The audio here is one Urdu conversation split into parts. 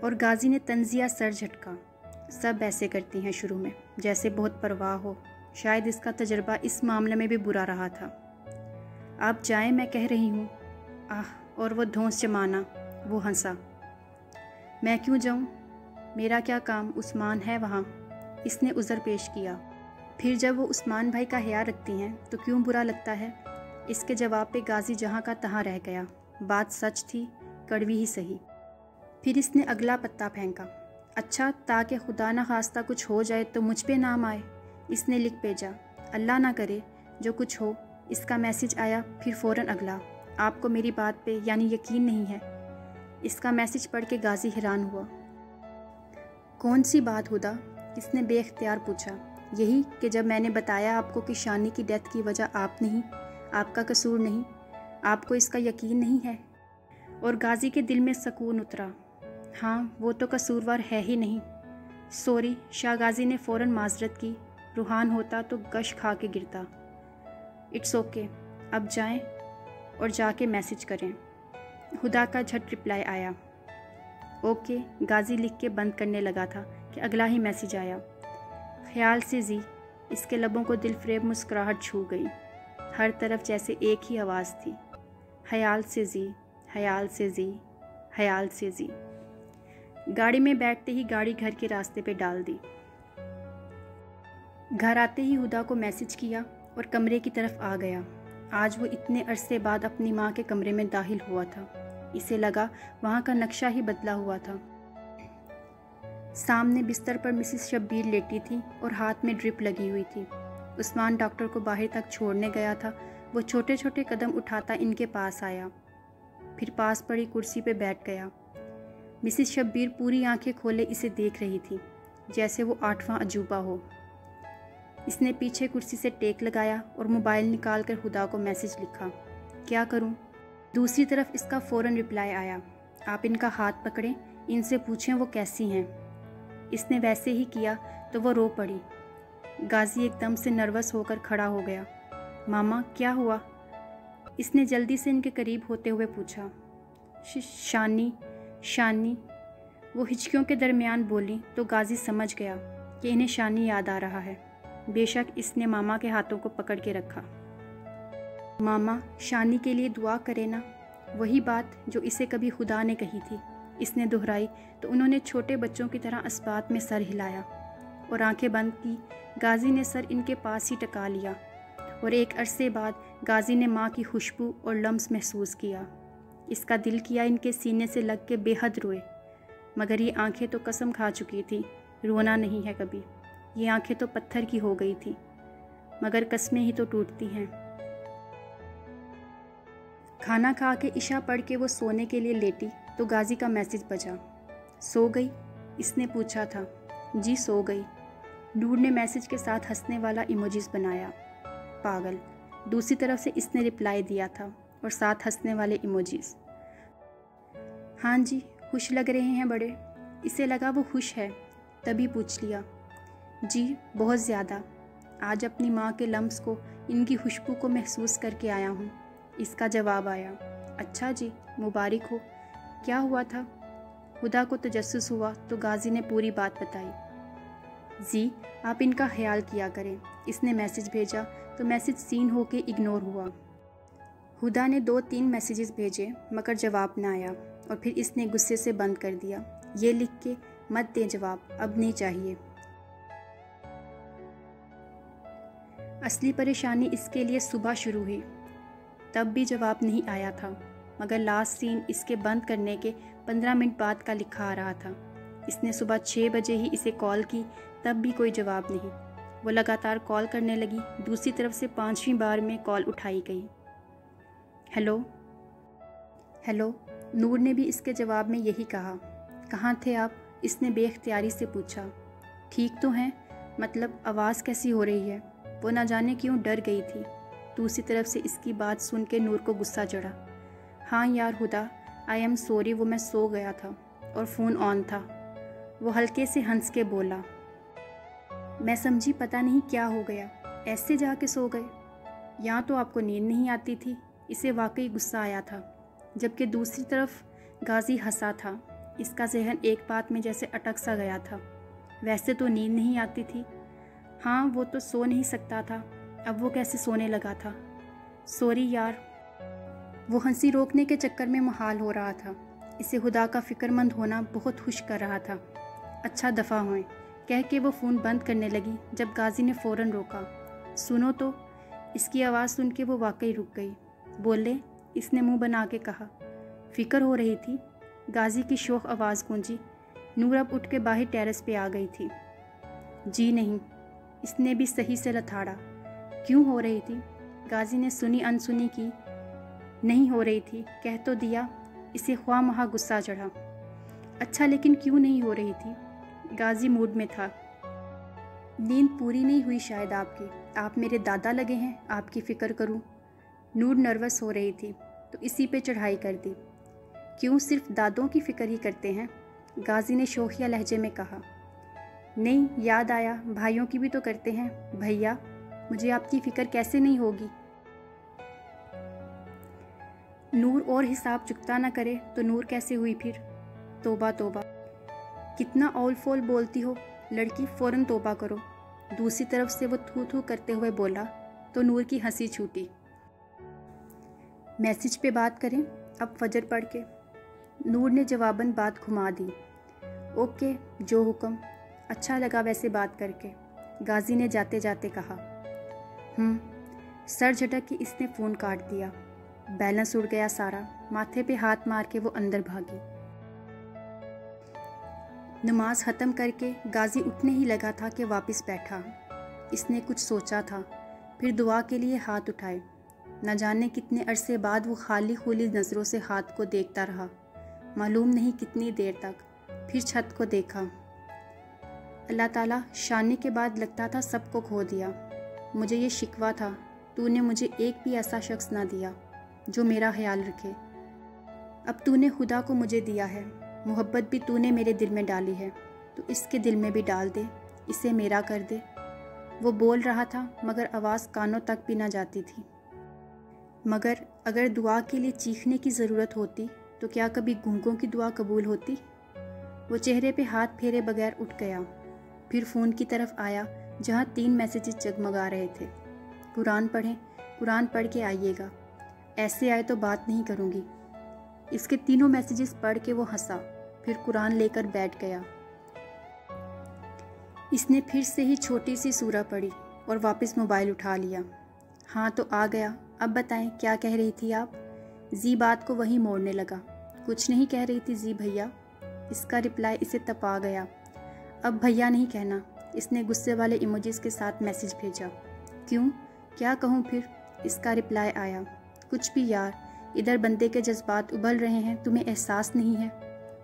اور غازی نے طنزیہ سر جھٹکا۔ سب ایسے کرتی ہیں شروع میں، جیسے بہت پرواہ ہو۔ شاید اس کا تجربہ اس معاملے میں بھی برا رہا تھا۔ آپ جائیں، میں کہہ رہی ہوں۔ اور وہ دھونس جمانا، وہ ہنسا۔ میں کیوں جاؤں؟ میرا کیا کام؟ عثمان ہے وہاں، اس نے عذر پیش کیا۔ پھر جب وہ عثمان بھائی کا خیال رکھتی ہیں تو کیوں برا لگتا ہے؟ اس کے جواب پہ غازی جہاں کا تہاں رہ گیا۔ بات سچ تھی، کڑوی ہی سہی۔ پھر اس نے اگلا پتا پھینکا۔ اچھا، تاکہ خدا نہ خواستہ کچھ ہو جائے تو مجھ پہ نام آئے۔ اس نے لکھ بھیجا، اللہ نہ کرے جو کچھ ہو۔ اس کا میسج آیا، پھر فوراً اگلا، آپ کو میری بات پہ یعنی یقین نہیں ہے؟ اس کا میسج پڑھ کے غازی حیران ہوا۔ کون سی بات ہدا؟ اس نے بے اختیار پوچھا۔ یہی کہ جب میں نے بتایا آپ کو کہ شانی کی ڈیتھ کی وجہ آپ نہیں، آپ کا قصور نہیں، آپ کو اس کا یقین نہیں ہے؟ اور غازی کے دل میں سکون اترا۔ ہاں، وہ تو قصوروار ہے ہی نہیں۔ سوری، شاہ غازی نے فوراً معذرت کی۔ روحان ہوتا تو گش کھا کے گرتا۔ اٹس اوکے، اب جائیں اور جا کے میسج کریں۔ ہدا کا جھٹ رپلائی آیا۔ اوکے، غازی لکھ کے بند کرنے لگا تھا کہ اگلا ہی میسج آیا۔ خیال سے زی۔ اس کے لبوں کو دل فریب مسکراہٹ چھو گئی۔ ہر طرف جیسے ایک ہی آواز تھی، خیال سے زی، خیال سے زی، خیال سے زی۔ گاڑی میں بیٹھتے ہی گاڑی گھر کے راستے پہ ڈال دی۔ گھر آتے ہی ہدا کو میسج کیا اور کمرے کی طرف آ گیا۔ آج وہ اتنے عرصے بعد اپنی ماں کے کمرے میں داخل ہوا تھا۔ اسے لگا وہاں کا نقشہ ہی بدلا ہوا تھا۔ سامنے بستر پر مسز شبیر لیٹی تھی اور ہاتھ میں ڈرپ لگی ہوئی تھی۔ عثمان ڈاکٹر کو باہر تک چھوڑنے گیا تھا۔ وہ چھوٹے چھوٹے قدم اٹھاتا ان کے پاس آیا، پھر پاس پڑی کرسی پہ بیٹھ گیا۔ مسز شبیر پوری آنکھیں کھولے اسے دیکھ رہی تھی، جیسے وہ 8واں عجوبہ ہو۔ اس نے پیچھے کرسی سے ٹیک لگایا اور موبائل نکال کر ہدا کو میسج لکھا۔ کیا کروں؟ دوسری طرف اس کا فوراً رپلائی آیا۔ آپ ان کا ہاتھ پکڑیں، ان سے پوچھیں وہ کیسی ہیں۔ اس نے ویسے ہی کیا تو وہ رو پڑی۔ غازی ایک دم سے نروس ہو کر کھڑا ہو گیا۔ ماما، کیا ہوا؟ اس نے جلدی سے ان کے قریب ہوتے ہوئے پوچھا۔ شانی، شانی، وہ ہچکیوں کے درمیان بولی تو غازی سمجھ گیا کہ انہیں شانی یاد آ رہا ہے۔ بے شک اس نے ماما کے ہاتھوں کو پکڑ کے رکھا۔ ماما، شانی کے لیے دعا کرے نا۔ وہی بات جو اسے کبھی خدا نے کہی تھی، اس نے دہرائی تو انہوں نے چھوٹے بچوں کی طرح اسبات میں سر ہلایا اور آنکھیں بند کی۔ غازی نے سر ان کے پاس ہی ٹکا لیا اور ایک عرصے بعد غازی نے ماں کی خوشبو اور لمس محسوس کیا۔ اس کا دل کیا ان کے سینے سے لگ کے بے حد روئے، مگر یہ آنکھیں تو قسم کھا چکی تھی رونا نہیں ہے کبھی۔ یہ آنکھیں تو پتھر کی ہو گئی تھی، مگر قسمیں ہی تو ٹوٹتی ہیں۔ کھانا کھا کے عشاء پڑھ کے وہ سونے کے لیے لیٹی تو غازی کا میسج بجا۔ سو گئی؟ اس نے پوچھا تھا۔ جی سو گئی۔ نور نے میسج کے ساتھ ہنسنے والا ایموجیز بنایا۔ پاگل، دوسری طرف سے اس نے رپلائی دیا تھا اور ساتھ ہنسنے والے ایموجیز۔ ہاں جی، خوش لگ رہے ہیں بڑے۔ اسے لگا وہ خوش ہے، تبھی پوچھ لیا۔ جی بہت زیادہ۔ آج اپنی ماں کے لمس کو، ان کی خوشبو کو محسوس کر کے آیا ہوں۔ اس کا جواب آیا۔ اچھا جی، مبارک ہو۔ کیا ہوا تھا؟ ہدا کو تجسس ہوا تو غازی نے پوری بات بتائی۔ جی آپ ان کا خیال کیا کریں۔ اس نے میسج بھیجا تو میسج سین ہو کے اگنور ہوا۔ ہدا نے 2-3 میسیجز بھیجے مگر جواب نہ آیا اور پھر اس نے غصے سے بند کر دیا، یہ لکھ کے مت دیں جواب، اب نہیں چاہیے۔ اصلی پریشانی اس کے لیے صبح شروع ہوئی، تب بھی جواب نہیں آیا تھا، مگر لاسٹ سین اس کے بند کرنے کے 15 منٹ بعد کا لکھا آ رہا تھا۔ اس نے صبح 6 بجے ہی اسے کال کی، تب بھی کوئی جواب نہیں۔ وہ لگاتار کال کرنے لگی، دوسری طرف سے 5ویں بار میں کال اٹھائی گئی۔ ہیلو ہیلو، نور نے بھی اس کے جواب میں یہی کہا۔ کہاں تھے آپ؟ اس نے بے اختیاری سے پوچھا۔ ٹھیک تو ہیں؟ مطلب آواز کیسی ہو رہی ہے؟ وہ نہ جانے کیوں ڈر گئی تھی۔ دوسری طرف سے اس کی بات سن کے نور کو غصہ چڑھا۔ ہاں یار ہدا، آئی ایم سوری، وہ میں سو گیا تھا اور فون آن تھا۔ وہ ہلکے سے ہنس کے بولا۔ میں سمجھی پتہ نہیں کیا ہو گیا، ایسے جا کے سو گئے؟ یہاں تو آپ کو نیند نہیں آتی تھی۔ اسے واقعی غصہ آیا تھا، جبکہ دوسری طرف غازی ہنسا تھا۔ اس کا ذہن ایک بات میں جیسے اٹک سا گیا تھا۔ ویسے تو نیند نہیں آتی تھی، ہاں وہ تو سو نہیں سکتا تھا، اب وہ کیسے سونے لگا تھا؟ سوری یار، وہ ہنسی روکنے کے چکر میں محال ہو رہا تھا۔ اسے خدا کا فکر مند ہونا بہت خوش کر رہا تھا۔ اچھا دفع ہوئیں کہہ کے وہ فون بند کرنے لگی جب غازی نے فوراً روکا۔ سنو تو، اس کی آواز سن کے وہ واقعی رک گئی۔ بولے، اس نے منہ بنا کے کہا۔ فکر ہو رہی تھی؟ غازی کی شوخ آواز گونجی۔ نور اب اٹھ کے باہر ٹیرس پہ آ گئی تھی۔ جی نہیں، اس نے بھی صحیح سے لتھاڑا۔ کیوں ہو رہی تھی؟ غازی نے سنی انسنی کی۔ نہیں ہو رہی تھی کہہ تو دیا۔ اسے خواہ مہا غصہ چڑھا۔ اچھا لیکن کیوں نہیں ہو رہی تھی؟ غازی موڈ میں تھا۔ نیند پوری نہیں ہوئی شاید آپ کی، آپ میرے دادا لگے ہیں آپ کی فکر کروں۔ نور نروس ہو رہی تھی تو اسی پہ چڑھائی کر دی۔ کیوں صرف دادوں کی فکر ہی کرتے ہیں؟ غازی نے شوخیہ لہجے میں کہا۔ نہیں، یاد آیا بھائیوں کی بھی تو کرتے ہیں۔ بھیا، مجھے آپ کی فکر کیسے نہیں ہوگی؟ نور اور حساب چکتا نہ کرے تو نور کیسے ہوئی پھر؟ توبہ توبہ، کتنا اول فول بولتی ہو لڑکی، فوراً توبہ کرو۔ دوسری طرف سے وہ تھو تھو کرتے ہوئے بولا تو نور کی ہنسی چھوٹی۔ میسج پہ بات کریں اب فجر پڑھ کے؟ نور نے جواباً بات گھما دی۔ اوکے، جو حکم۔ اچھا لگا ویسے بات کر کے، غازی نے جاتے جاتے کہا۔ سر جھٹک کے اس نے فون کاٹ دیا۔ بیلنس اڑ گیا سارا، ماتھے پہ ہاتھ مار کے وہ اندر بھاگی۔ نماز ختم کر کے غازی اٹھنے ہی لگا تھا کہ واپس بیٹھا۔ اس نے کچھ سوچا تھا، پھر دعا کے لیے ہاتھ اٹھائے۔ نہ جانے کتنے عرصے بعد وہ خالی خولی نظروں سے ہاتھ کو دیکھتا رہا، معلوم نہیں کتنی دیر تک۔ پھر چھت کو دیکھا۔ اللہ تعالیٰ، شانی کے بعد لگتا تھا سب کو کھو دیا۔ مجھے یہ شکوہ تھا، تو نے مجھے ایک بھی ایسا شخص نہ دیا جو میرا خیال رکھے۔ اب تو نے خدا کو مجھے دیا ہے، محبت بھی تو نے میرے دل میں ڈالی ہے، تو اس کے دل میں بھی ڈال دے، اسے میرا کر دے۔ وہ بول رہا تھا مگر آواز کانوں تک بھی نہ جاتی تھی۔ مگر اگر دعا کے لیے چیخنے کی ضرورت ہوتی تو کیا کبھی گونگوں کی دعا قبول ہوتی؟ وہ چہرے پہ ہاتھ پھیرے بغیر اٹھ گیا، پھر فون کی طرف آیا جہاں 3 میسیجز جگمگا رہے تھے۔ قرآن پڑھیں، قرآن پڑھ کے آئیے گا، ایسے آئے تو بات نہیں کروں گی۔ اس کے تینوں میسیجز پڑھ کے وہ ہنسا، پھر قرآن لے کر بیٹھ گیا۔ اس نے پھر سے ہی چھوٹی سی سورہ پڑھی اور واپس موبائل اٹھا لیا۔ ہاں تو آ گیا، اب بتائیں کیا کہہ رہی تھی آپ؟ زی بات کو وہی موڑنے لگا۔ کچھ نہیں کہہ رہی تھی زی بھیا۔ اس کا رپلائی اسے تپا گیا۔ اب بھیا نہیں کہنا۔ اس نے غصے والے ایموجیز کے ساتھ میسیج بھیجا۔ کیوں؟ کیا کہوں پھر؟ اس کا رپلائی آیا۔ کچھ بھی یار، ادھر بندے کے جذبات ابل رہے ہیں، تمہیں احساس نہیں ہے؟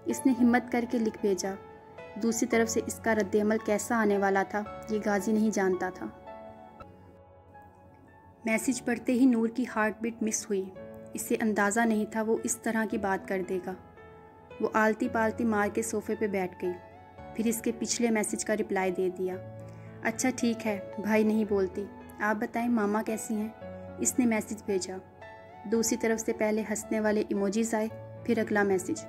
اس نے ہمت کر کے لکھ بھیجا۔ دوسری طرف سے اس کا رد عمل کیسا آنے والا تھا یہ غازی نہیں جانتا تھا۔ میسیج پڑھتے ہی نور کی ہارٹ بیٹ مس ہوئی۔ اسے اندازہ نہیں تھا وہ اس طرح کی بات کر دے گا۔ وہ آلتی پالتی مار کے صوفے پہ بیٹھ گئی، پھر اس کے پچھلے میسیج کا رپلائی دے دیا۔ اچھا ٹھیک ہے، بھائی نہیں بولتی، آپ بتائیں ماما کیسی ہیں؟ اس نے میسیج بھیجا۔ دوسری طرف سے پہلے ہنسنے والے ایموجیز آئے، پھر اگلا میسیج۔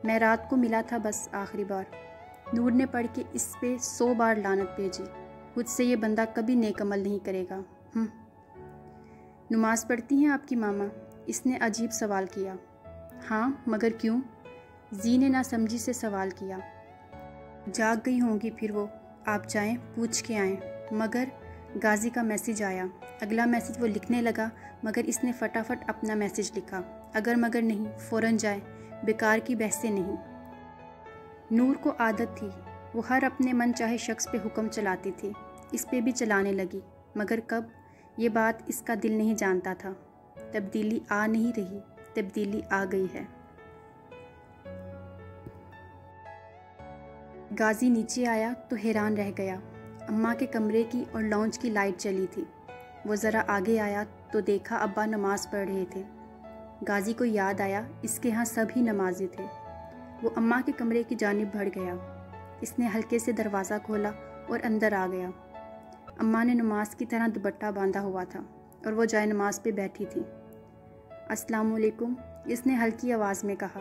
میں رات کو ملا تھا بس آخری بار۔ نور نے پڑھ کے اس پہ 100 بار لعنت بھیجی۔ خود سے یہ بندہ کبھی نیک عمل نہیں کرے گا۔ نماز پڑھتی ہیں آپ کی ماما؟ اس نے عجیب سوال کیا۔ ہاں، مگر کیوں؟ زی نے نہ سمجھی سے سوال کیا۔ جاگ گئی ہوں گی پھر وہ، آپ جائیں پوچھ کے آئیں۔ مگر غازی کا میسیج آیا۔ اگلا میسیج وہ لکھنے لگا مگر اس نے فٹافٹ اپنا میسیج لکھا۔ اگر مگر نہیں، فوراً جائیں، بیکار کی بحثیں نہیں۔ نور کو عادت تھی، وہ ہر اپنے من چاہے شخص پہ حکم چلاتی تھی، اس پہ بھی چلانے لگی۔ مگر کب؟ یہ بات اس کا دل نہیں جانتا تھا۔ تبدیلی آ نہیں رہی، تبدیلی آ گئی ہے۔ غازی نیچے آیا تو حیران رہ گیا۔ اماں کے کمرے کی اور لاؤنج کی لائٹ چلی تھی۔ وہ ذرا آگے آیا تو دیکھا ابا نماز پڑھ رہے تھے۔ غازی کو یاد آیا اس کے ہاں سب ہی نمازی تھے۔ وہ اماں کے کمرے کی جانب بڑھ گیا۔ اس نے ہلکے سے دروازہ کھولا اور اندر آ گیا۔ اماں نے نماز کی طرح دوپٹہ باندھا ہوا تھا اور وہ جائے نماز پہ بیٹھی تھی۔ السلام علیکم، اس نے ہلکی آواز میں کہا۔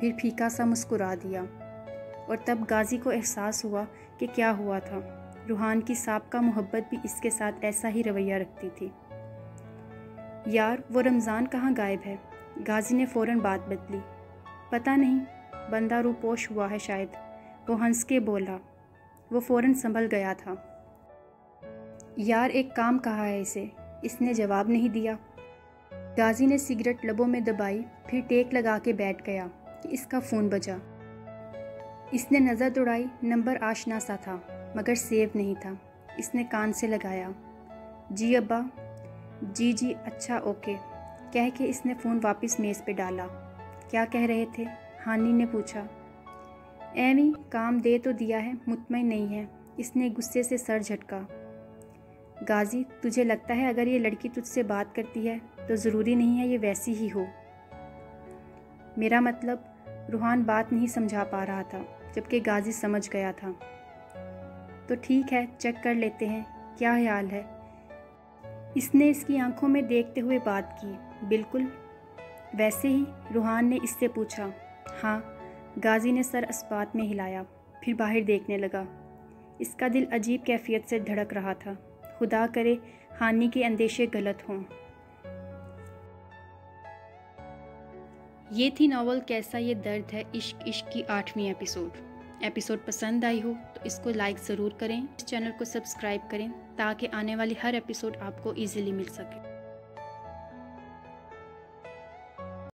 پھر پھیکا سا مسکرا دیا، اور تب غازی کو احساس ہوا کہ کیا ہوا تھا۔ روحان کی سابقہ محبت بھی اس کے ساتھ ایسا ہی رویہ رکھتی تھی۔ یار وہ رمضان کہاں غائب ہے؟ غازی نے فوراً بات بدلی۔ پتہ نہیں، بندہ روپوش ہوا ہے شاید، وہ ہنس کے بولا۔ وہ فوراً سنبھل گیا تھا۔ یار ایک کام کہا ہے اسے، اس نے جواب نہیں دیا۔ غازی نے سگریٹ لبوں میں دبائی، پھر ٹیک لگا کے بیٹھ گیا کہ اس کا فون بجا۔ اس نے نظر دوڑائی، نمبر آشنا سا تھا مگر سیو نہیں تھا۔ اس نے کان سے لگایا۔ جی ابا۔ جی جی اچھا اوکے، کہہ کے اس نے فون واپس میز پہ ڈالا۔ کیا کہہ رہے تھے؟ ہانی نے پوچھا۔ ایویں کام دے تو دیا ہے، مطمئن نہیں ہے۔ اس نے غصے سے سر جھٹکا۔ غازی تجھے لگتا ہے اگر یہ لڑکی تجھ سے بات کرتی ہے تو ضروری نہیں ہے یہ ویسی ہی ہو؟ میرا مطلب، روحان بات نہیں سمجھا پا رہا تھا جبکہ غازی سمجھ گیا تھا۔ تو ٹھیک ہے، چیک کر لیتے ہیں، کیا خیال ہے؟ اس نے اس کی آنکھوں میں دیکھتے ہوئے بات کی۔ بالکل ویسے ہی، روحان نے اس سے پوچھا۔ ہاں، غازی نے سر اثبات میں ہلایا، پھر باہر دیکھنے لگا۔ اس کا دل عجیب کیفیت سے دھڑک رہا تھا۔ خدا کرے ہانی کے اندیشے غلط ہوں۔ یہ تھی ناول کیسا یہ درد ہے عشق عشق کی 8ویں ایپیسوڈ پسند آئی ہو تو اس کو لائک ضرور کریں، اس چینل کو سبسکرائب کریں تاکہ آنے والی ہر ایپیسوڈ آپ کو ایزیلی مل سکے۔